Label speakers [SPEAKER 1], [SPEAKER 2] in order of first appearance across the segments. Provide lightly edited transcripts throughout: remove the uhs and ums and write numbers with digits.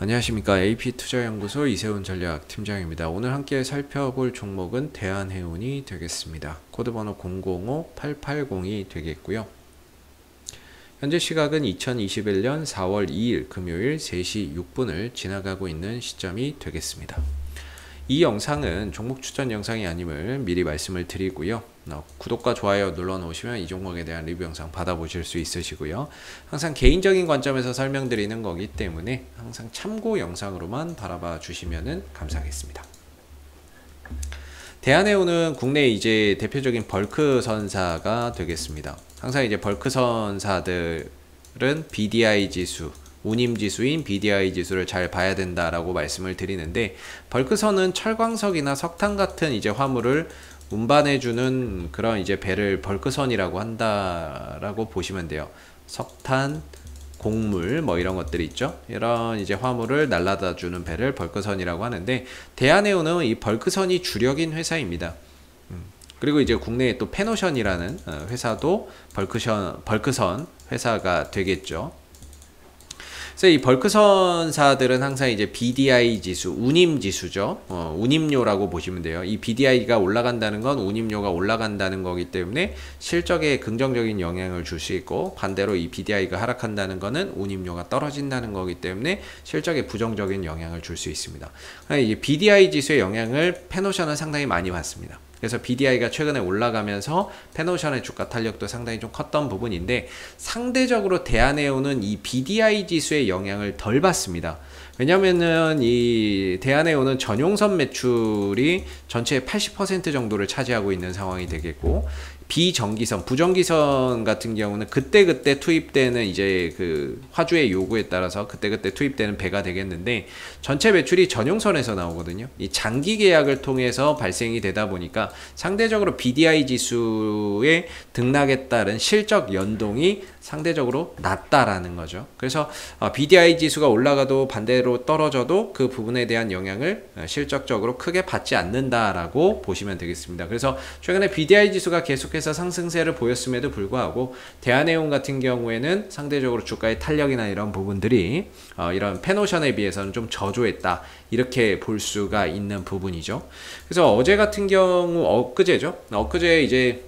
[SPEAKER 1] 안녕하십니까. AP투자연구소 이세훈 전략팀장입니다. 오늘 함께 살펴볼 종목은 대한해운이 되겠습니다. 코드번호 005880이 되겠고요. 현재 시각은 2021년 4월 2일 금요일 3시 6분을 지나가고 있는 시점이 되겠습니다. 이 영상은 종목 추천 영상이 아님을 미리 말씀을 드리고요. 구독과 좋아요 눌러 놓으시면 이 종목에 대한 리뷰 영상 받아보실 수 있으시고요. 항상 개인적인 관점에서 설명드리는 거기 때문에 항상 참고 영상으로만 바라봐 주시면 감사하겠습니다. 대한해운은 국내 이제 대표적인 벌크 선사가 되겠습니다. 항상 이제 벌크 선사들은 BDI 지수, 운임지수인 BDI 지수를 잘 봐야 된다라고 말씀을 드리는데, 벌크선은 철광석이나 석탄 같은 이제 화물을 운반해주는 그런 이제 배를 벌크선이라고 한다라고 보시면 돼요. 석탄, 곡물 뭐 이런 것들이 있죠. 이런 이제 화물을 날라다 주는 배를 벌크선이라고 하는데, 대한해운은 이 벌크선이 주력인 회사입니다. 그리고 이제 국내에 또 페노션이라는 회사도 벌크선 회사가 되겠죠. 그래서 이 벌크선사들은 항상 이제 BDI 지수, 운임 지수죠. 운임료라고 보시면 돼요. 이 BDI가 올라간다는 건 운임료가 올라간다는 거기 때문에 실적에 긍정적인 영향을 줄 수 있고, 반대로 이 BDI가 하락한다는 거는 운임료가 떨어진다는 거기 때문에 실적에 부정적인 영향을 줄 수 있습니다. 이 BDI 지수의 영향을 페노션은 상당히 많이 받습니다. 그래서 BDI가 최근에 올라가면서 페노션의 주가 탄력도 상당히 좀 컸던 부분인데, 상대적으로 대한해운은 이 BDI 지수의 영향을 덜 받습니다. 왜냐면은 이 대한해운은 전용선 매출이 전체의 80% 정도를 차지하고 있는 상황이 되겠고, 비정기선, 부정기선 같은 경우는 그때그때 투입되는 이제 그 화주의 요구에 따라서 그때그때 투입되는 배가 되겠는데, 전체 매출이 전용선에서 나오거든요. 이 장기 계약을 통해서 발생이 되다 보니까 상대적으로 BDI 지수의 등락에 따른 실적 연동이 상대적으로 낮다라는 거죠. 그래서 BDI 지수가 올라가도 반대로 떨어져도 그 부분에 대한 영향을 실적적으로 크게 받지 않는다라고 보시면 되겠습니다. 그래서 최근에 BDI 지수가 계속해서 상승세를 보였음에도 불구하고 대한해운 같은 경우에는 상대적으로 주가의 탄력이나 이런 부분들이 이런 페노션에 비해서는 좀 저조했다, 이렇게 볼 수가 있는 부분이죠. 그래서 어제 같은 경우 엊그제 이제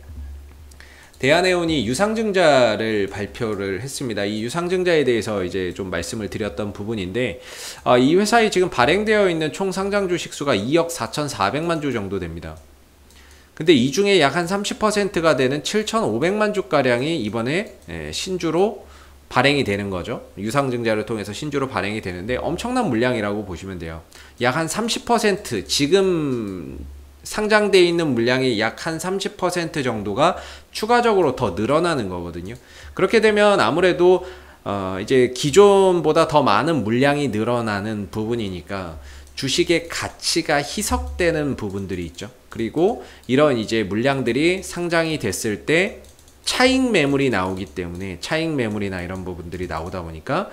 [SPEAKER 1] 대한해운이 유상증자를 발표를 했습니다. 이 유상증자에 대해서 이제 좀 말씀을 드렸던 부분인데, 이 회사에 지금 발행되어 있는 총 상장 주식수가 2억 4,400만 주 정도 됩니다. 근데 이 중에 약 한 30%가 되는 7,500만 주가량이 이번에 신주로 발행이 되는 거죠. 유상증자를 통해서 신주로 발행이 되는데 엄청난 물량이라고 보시면 돼요. 약 한 30%, 지금 상장되어 있는 물량의 약 한 30% 정도가 추가적으로 더 늘어나는 거거든요. 그렇게 되면 아무래도 이제 기존보다 더 많은 물량이 늘어나는 부분이니까 주식의 가치가 희석되는 부분들이 있죠. 그리고 이런 이제 물량들이 상장이 됐을 때 차익 매물이 나오기 때문에, 차익 매물이나 이런 부분들이 나오다 보니까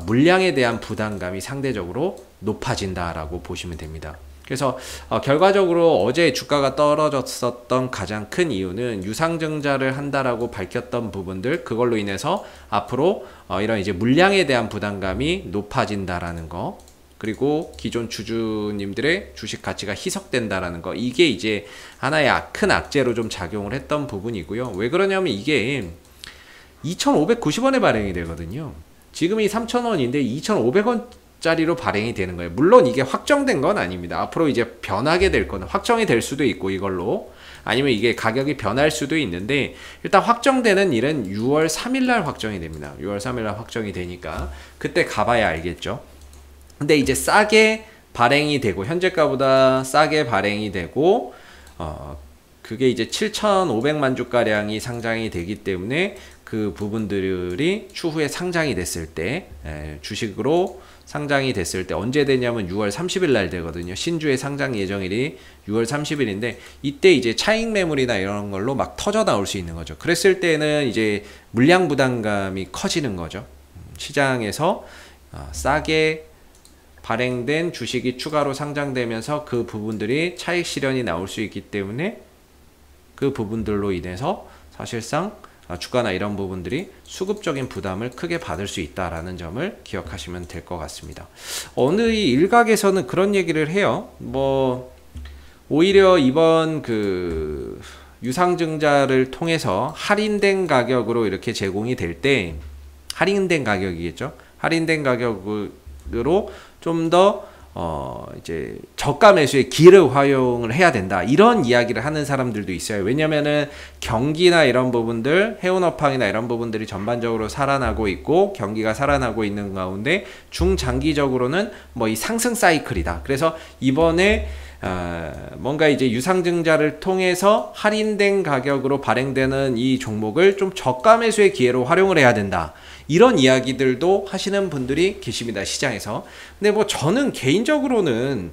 [SPEAKER 1] 물량에 대한 부담감이 상대적으로 높아진다라고 보시면 됩니다. 그래서 결과적으로 어제 주가가 떨어졌었던 가장 큰 이유는 유상증자를 한다라고 밝혔던 부분들, 그걸로 인해서 앞으로 이런 이제 물량에 대한 부담감이 높아진다라는 거, 그리고 기존 주주님들의 주식 가치가 희석된다라는 거, 이게 이제 하나의 큰 악재로 좀 작용을 했던 부분이고요. 왜 그러냐면 이게 2,590원에 발행이 되거든요. 지금이 3,000원인데 2,500원 짜리로 발행이 되는 거예요. 물론 이게 확정된 건 아닙니다. 앞으로 이제 변하게 될 거는 확정이 될 수도 있고, 이걸로 아니면 이게 가격이 변할 수도 있는데, 일단 확정되는 일은 6월 3일날 확정이 됩니다. 6월 3일날 확정이 되니까 그때 가봐야 알겠죠. 근데 이제 싸게 발행이 되고, 현재가보다 싸게 발행이 되고, 그게 이제 7,500만 주가량이 상장이 되기 때문에 그 부분들이 추후에 상장이 됐을 때, 주식으로 상장이 됐을 때 언제 되냐면 6월 30일 날 되거든요. 신주의 상장 예정일이 6월 30일인데 이때 이제 차익 매물이나 이런 걸로 막 터져 나올 수 있는 거죠. 그랬을 때는 이제 물량 부담감이 커지는 거죠. 시장에서 싸게 발행된 주식이 추가로 상장되면서 그 부분들이 차익 실현이 나올 수 있기 때문에 그 부분들로 인해서 사실상 주가나 이런 부분들이 수급적인 부담을 크게 받을 수 있다라는 점을 기억하시면 될 것 같습니다. 어느 일각에서는 그런 얘기를 해요. 뭐 오히려 이번 그 유상증자를 통해서 할인된 가격으로 이렇게 제공이 될 때, 할인된 가격이겠죠. 할인된 가격으로 좀 더 이제 저가 매수의 기회를 활용을 해야 된다, 이런 이야기를 하는 사람들도 있어요. 왜냐면은 경기나 이런 부분들, 해운업황이나 이런 부분들이 전반적으로 살아나고 있고, 경기가 살아나고 있는 가운데 중장기적으로는 뭐 이 상승 사이클이다. 그래서 이번에 뭔가 이제 유상증자를 통해서 할인된 가격으로 발행되는 이 종목을 좀 저가 매수의 기회로 활용을 해야 된다, 이런 이야기들도 하시는 분들이 계십니다, 시장에서. 근데 뭐 저는 개인적으로는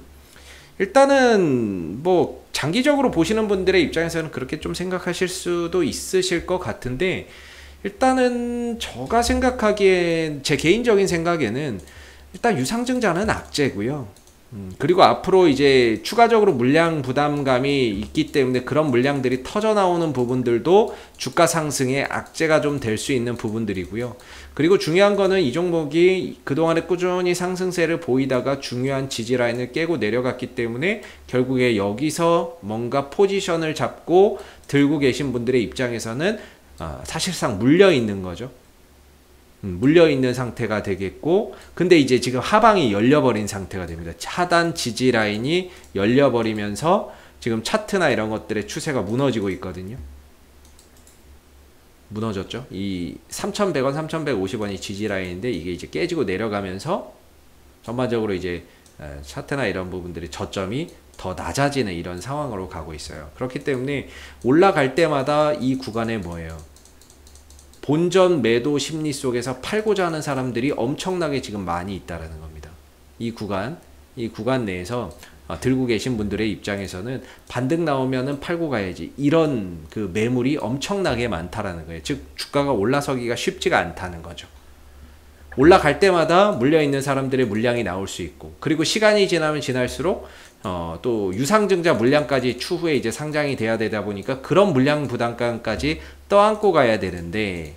[SPEAKER 1] 일단은 뭐 장기적으로 보시는 분들의 입장에서는 그렇게 좀 생각하실 수도 있으실 것 같은데, 일단은 제가 생각하기엔, 제 개인적인 생각에는 일단 유상증자는 악재고요. 그리고 앞으로 이제 추가적으로 물량 부담감이 있기 때문에 그런 물량들이 터져 나오는 부분들도 주가 상승의 악재가 좀 될 수 있는 부분들이고요. 그리고 중요한 거는 이 종목이 그동안에 꾸준히 상승세를 보이다가 중요한 지지 라인을 깨고 내려갔기 때문에 결국에 여기서 뭔가 포지션을 잡고 들고 계신 분들의 입장에서는 사실상 물려 있는 거죠. 물려있는 상태가 되겠고, 근데 이제 지금 하방이 열려버린 상태가 됩니다. 하단 지지 라인이 열려버리면서 지금 차트나 이런 것들의 추세가 무너지고 있거든요. 무너졌죠. 이 3,100원, 3,150원이 지지 라인인데 이게 이제 깨지고 내려가면서 전반적으로 이제 차트나 이런 부분들이 저점이 더 낮아지는 이런 상황으로 가고 있어요. 그렇기 때문에 올라갈 때마다 이 구간에 뭐예요? 본전 매도 심리 속에서 팔고자 하는 사람들이 엄청나게 지금 많이 있다라는 겁니다. 이 구간 내에서 들고 계신 분들의 입장에서는 반등 나오면은 팔고 가야지, 이런 그 매물이 엄청나게 많다라는 거예요. 즉 주가가 올라서기가 쉽지가 않다는 거죠. 올라갈 때마다 물려있는 사람들의 물량이 나올 수 있고, 그리고 시간이 지나면 지날수록 또 유상증자 물량까지 추후에 이제 상장이 돼야 되다 보니까 그런 물량 부담감까지 떠안고 가야 되는데,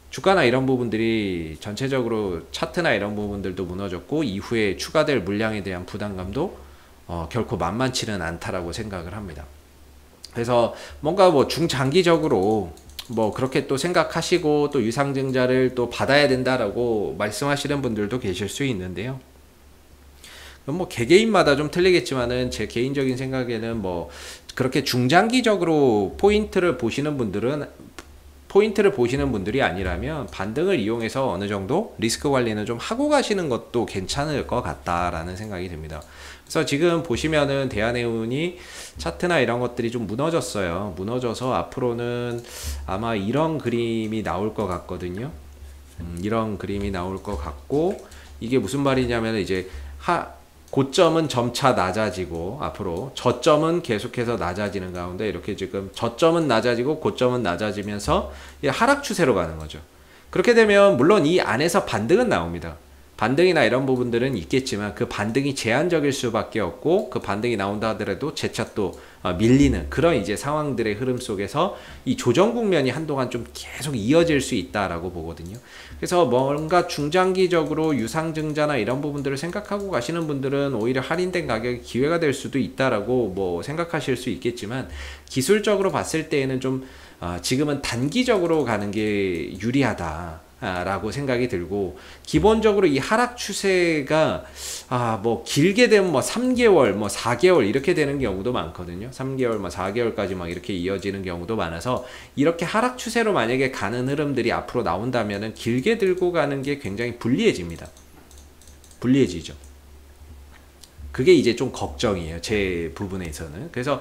[SPEAKER 1] 주가나 이런 부분들이 전체적으로 차트나 이런 부분들도 무너졌고, 이후에 추가될 물량에 대한 부담감도 결코 만만치는 않다라고 생각을 합니다. 그래서 뭔가 뭐 중장기적으로 뭐 그렇게 또 생각하시고 또 유상증자를 또 받아야 된다라고 말씀하시는 분들도 계실 수 있는데요. 뭐 개개인마다 좀 틀리겠지만은 제 개인적인 생각에는 뭐 그렇게 중장기적으로 포인트를 보시는 분들이 아니라면 반등을 이용해서 어느 정도 리스크 관리는 좀 하고 가시는 것도 괜찮을 것 같다라는 생각이 듭니다. 그래서 지금 보시면은 대한해운이 차트나 이런 것들이 좀 무너졌어요. 무너져서 앞으로는 아마 이런 그림이 나올 것 같거든요. 이런 그림이 나올 것 같고, 이게 무슨 말이냐면 이제 고점은 점차 낮아지고 앞으로 저점은 계속해서 낮아지는 가운데 이렇게 지금 저점은 낮아지고 고점은 낮아지면서 하락 추세로 가는 거죠. 그렇게 되면 물론 이 안에서 반등은 나옵니다. 반등이나 이런 부분들은 있겠지만 그 반등이 제한적일 수밖에 없고, 그 반등이 나온다 하더라도 재차 또 밀리는 그런 이제 상황들의 흐름 속에서 이 조정 국면이 한동안 좀 계속 이어질 수 있다라고 보거든요. 그래서 뭔가 중장기적으로 유상증자나 이런 부분들을 생각하고 가시는 분들은 오히려 할인된 가격이 기회가 될 수도 있다라고 뭐 생각하실 수 있겠지만, 기술적으로 봤을 때에는 좀 지금은 단기적으로 가는 게 유리하다 라고 생각이 들고, 기본적으로 이 하락 추세가 뭐 길게 되면 뭐 3개월 뭐 4개월 이렇게 되는 경우도 많거든요. 3개월 뭐 4개월까지 막 이렇게 이어지는 경우도 많아서, 이렇게 하락 추세로 만약에 가는 흐름들이 앞으로 나온다면은 길게 들고 가는 게 굉장히 불리해집니다. 불리해지죠. 그게 이제 좀 걱정이에요, 제 부분에서는. 그래서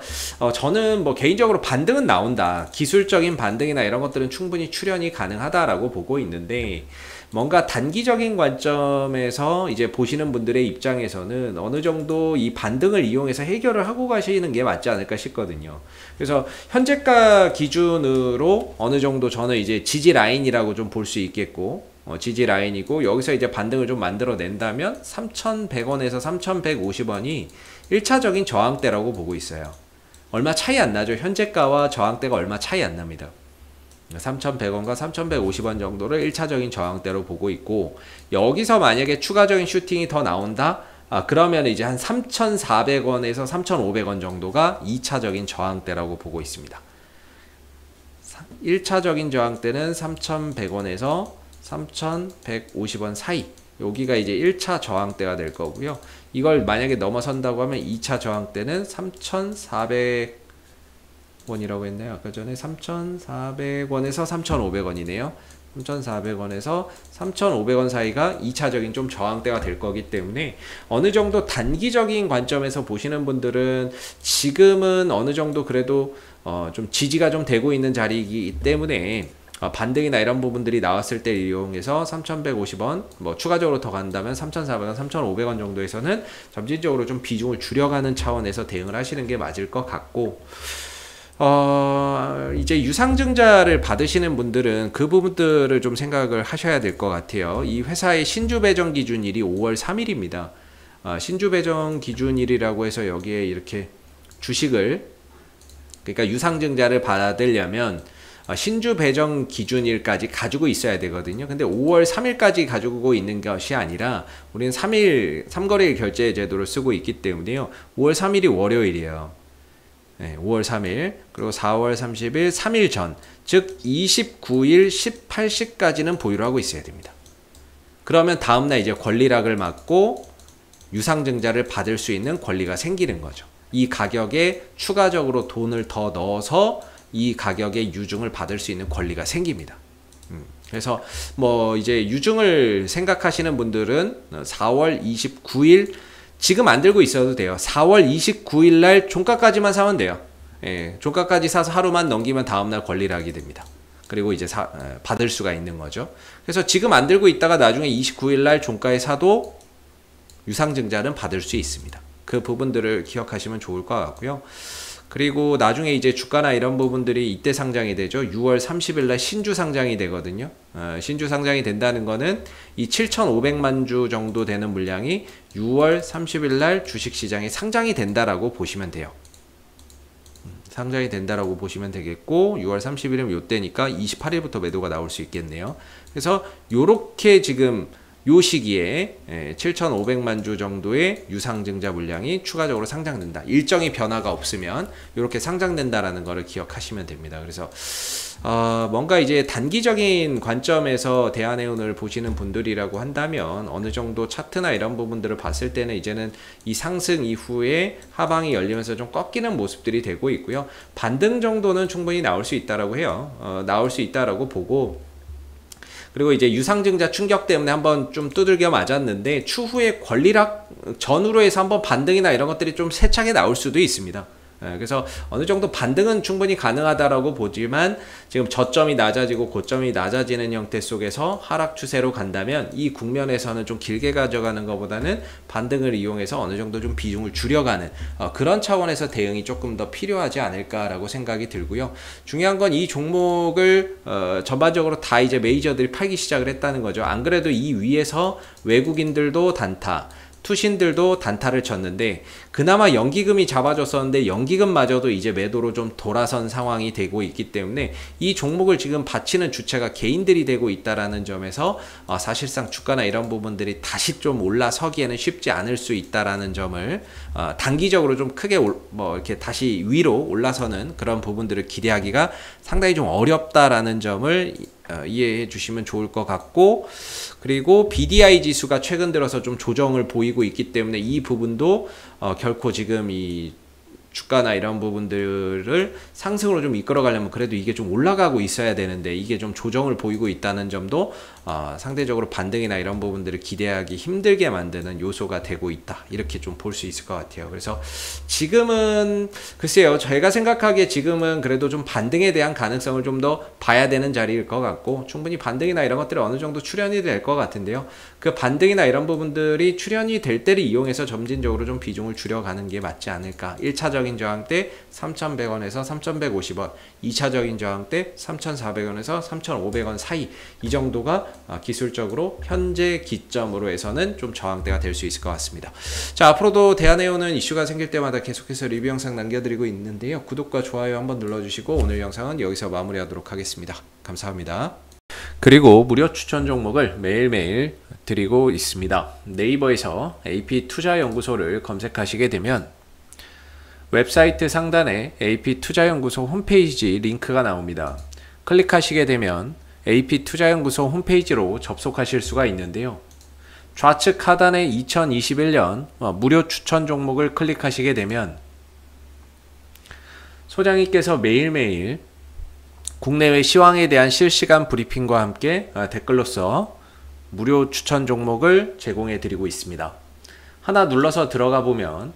[SPEAKER 1] 저는 뭐 개인적으로 반등은 나온다, 기술적인 반등이나 이런 것들은 충분히 출현이 가능하다라고 보고 있는데, 뭔가 단기적인 관점에서 이제 보시는 분들의 입장에서는 어느 정도 이 반등을 이용해서 해결을 하고 가시는 게 맞지 않을까 싶거든요. 그래서 현재가 기준으로 어느 정도 저는 이제 지지 라인이라고 좀 볼 수 있겠고, 지지 라인이고, 여기서 이제 반등을 좀 만들어 낸다면 3,100원에서 3,150원이 1차적인 저항대라고 보고 있어요. 얼마 차이 안 나죠. 현재가와 저항대가 얼마 차이 안 납니다. 3,100원과 3,150원 정도를 1차적인 저항대로 보고 있고, 여기서 만약에 추가적인 슈팅이 더 나온다? 그러면 이제 한 3,400원에서 3,500원 정도가 2차적인 저항대라고 보고 있습니다. 1차적인 저항대는 3,100원에서 3,150원 사이, 여기가 이제 1차 저항대가 될 거고요. 이걸 만약에 넘어선다고 하면 2차 저항대는 3,400원이라고 했나요? 아까 전에 3,400원에서 3,500원이네요. 3,400원에서 3,500원 사이가 2차적인 좀 저항대가 될 거기 때문에 어느 정도 단기적인 관점에서 보시는 분들은 지금은 어느 정도 그래도 좀 지지가 좀 되고 있는 자리이기 때문에 반등이나 이런 부분들이 나왔을 때 이용해서 3,150원, 뭐 추가적으로 더 간다면 3,400원, 3,500원 정도에서는 점진적으로 좀 비중을 줄여가는 차원에서 대응을 하시는 게 맞을 것 같고, 이제 유상증자를 받으시는 분들은 그 부분들을 좀 생각을 하셔야 될 것 같아요. 이 회사의 신주 배정 기준일이 5월 3일입니다. 신주 배정 기준일이라고 해서 여기에 이렇게 주식을, 그러니까 유상증자를 받으려면 신주 배정 기준일까지 가지고 있어야 되거든요. 근데 5월 3일까지 가지고 있는 것이 아니라 우리는 3거래일 결제 제도를 쓰고 있기 때문에요. 5월 3일이 월요일이에요. 네, 5월 3일, 그리고 4월 30일 3일 전, 즉 29일 18시까지는 보유를 하고 있어야 됩니다. 그러면 다음날 이제 권리락을 맞고 유상증자를 받을 수 있는 권리가 생기는 거죠. 이 가격에 추가적으로 돈을 더 넣어서 이 가격의 유증을 받을 수 있는 권리가 생깁니다. 그래서 뭐 이제 유증을 생각하시는 분들은 4월 29일 지금 안 들고 있어도 돼요. 4월 29일 날 종가까지만 사면 돼요. 예, 종가까지 사서 하루만 넘기면 다음날 권리락이 됩니다. 그리고 이제 받을 수가 있는 거죠. 그래서 지금 안 들고 있다가 나중에 29일 날 종가에 사도 유상증자는 받을 수 있습니다. 그 부분들을 기억하시면 좋을 것 같고요. 그리고 나중에 이제 주가나 이런 부분들이 이때 상장이 되죠. 6월 30일 날 신주 상장이 되거든요. 신주 상장이 된다는 거는 이 7,500만 주 정도 되는 물량이 6월 30일 날 주식시장에 상장이 된다라고 보시면 돼요. 상장이 된다라고 보시면 되겠고, 6월 30일이면 요때니까 28일부터 매도가 나올 수 있겠네요. 그래서 요렇게 지금 요 시기에 7,500만 주 정도의 유상증자 물량이 추가적으로 상장된다. 일정이 변화가 없으면 이렇게 상장된다라는 것을 기억하시면 됩니다. 그래서 뭔가 이제 단기적인 관점에서 대한해운을 보시는 분들이라고 한다면 어느 정도 차트나 이런 부분들을 봤을 때는 이제는 이 상승 이후에 하방이 열리면서 좀 꺾이는 모습들이 되고 있고요. 반등 정도는 충분히 나올 수 있다라고 해요. 나올 수 있다라고 보고, 그리고 이제 유상증자 충격 때문에 한번 좀 두들겨 맞았는데 추후에 권리락 전후로 해서 한번 반등이나 이런 것들이 좀 세차게 나올 수도 있습니다. 그래서 어느 정도 반등은 충분히 가능하다라고 보지만 지금 저점이 낮아지고 고점이 낮아지는 형태 속에서 하락 추세로 간다면 이 국면에서는 좀 길게 가져가는 것보다는 반등을 이용해서 어느 정도 좀 비중을 줄여가는 그런 차원에서 대응이 조금 더 필요하지 않을까라고 생각이 들고요. 중요한 건 이 종목을 전반적으로 다 이제 메이저들이 팔기 시작을 했다는 거죠. 안 그래도 이 위에서 외국인들도 단타, 투신들도 단타를 쳤는데 그나마 연기금이 잡아줬었는데 연기금마저도 이제 매도로 좀 돌아선 상황이 되고 있기 때문에 이 종목을 지금 받치는 주체가 개인들이 되고 있다라는 점에서 사실상 주가나 이런 부분들이 다시 좀 올라서기에는 쉽지 않을 수 있다라는 점을 단기적으로 좀 크게 뭐 이렇게 다시 위로 올라서는 그런 부분들을 기대하기가 상당히 좀 어렵다라는 점을 이해해 주시면 좋을 것 같고, 그리고 BDI 지수가 최근 들어서 좀 조정을 보이고 있기 때문에 이 부분도 결코 지금 이 주가나 이런 부분들을 상승으로 좀 이끌어 가려면 그래도 이게 좀 올라가고 있어야 되는데 이게 좀 조정을 보이고 있다는 점도 상대적으로 반등이나 이런 부분들을 기대하기 힘들게 만드는 요소가 되고 있다, 이렇게 좀 볼 수 있을 것 같아요. 그래서 지금은 글쎄요, 제가 생각하기에 지금은 그래도 좀 반등에 대한 가능성을 좀 더 봐야 되는 자리일 것 같고, 충분히 반등이나 이런 것들이 어느 정도 출현이 될 것 같은데요. 그 반등이나 이런 부분들이 출현이 될 때를 이용해서 점진적으로 좀 비중을 줄여가는 게 맞지 않을까, 1차적인 1차적인 저항대 3,100원에서 3,150원, 2차적인 저항대 3,400원에서 3,500원 사이, 이 정도가 기술적으로 현재 기점으로 해서는 좀 저항대가 될 수 있을 것 같습니다. 자, 앞으로도 대한해운은 이슈가 생길 때마다 계속해서 리뷰 영상 남겨드리고 있는데요. 구독과 좋아요 한번 눌러주시고 오늘 영상은 여기서 마무리하도록 하겠습니다. 감사합니다. 그리고 무료 추천 종목을 매일매일 드리고 있습니다. 네이버에서 AP투자연구소를 검색하시게 되면 웹사이트 상단에 AP투자연구소 홈페이지 링크가 나옵니다. 클릭하시게 되면 AP투자연구소 홈페이지로 접속하실 수가 있는데요. 좌측 하단에 2021년 무료 추천 종목을 클릭하시게 되면 소장님께서 매일매일 국내외 시황에 대한 실시간 브리핑과 함께 댓글로서 무료 추천 종목을 제공해 드리고 있습니다. 하나 눌러서 들어가 보면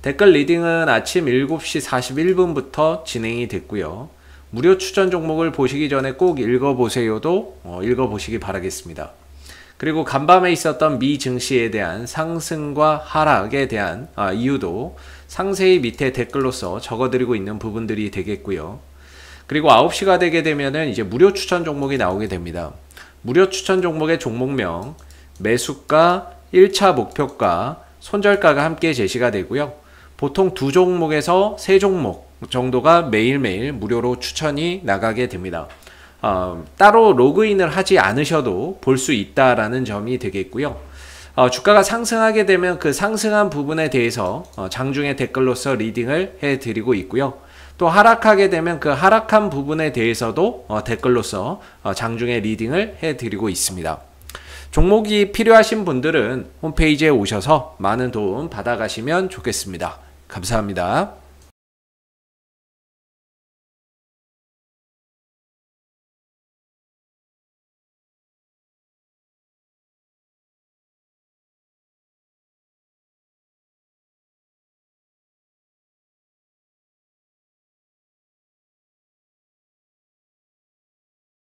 [SPEAKER 1] 댓글 리딩은 아침 7시 41분부터 진행이 됐고요. 무료 추천 종목을 보시기 전에 꼭 읽어보세요도 읽어보시기 바라겠습니다. 그리고 간밤에 있었던 미 증시에 대한 상승과 하락에 대한 이유도 상세히 밑에 댓글로서 적어드리고 있는 부분들이 되겠고요. 그리고 9시가 되게 되면은 이제 무료 추천 종목이 나오게 됩니다. 무료 추천 종목의 종목명, 매수가, 1차 목표가, 손절가가 함께 제시가 되고요. 보통 2종목에서 3종목 정도가 매일매일 무료로 추천이 나가게 됩니다. 따로 로그인을 하지 않으셔도 볼 수 있다라는 점이 되겠고요. 주가가 상승하게 되면 그 상승한 부분에 대해서 장중에 댓글로서 리딩을 해드리고 있고요. 또 하락하게 되면 그 하락한 부분에 대해서도 댓글로서 장중에 리딩을 해드리고 있습니다. 종목이 필요하신 분들은 홈페이지에 오셔서 많은 도움 받아가시면 좋겠습니다. 감사합니다.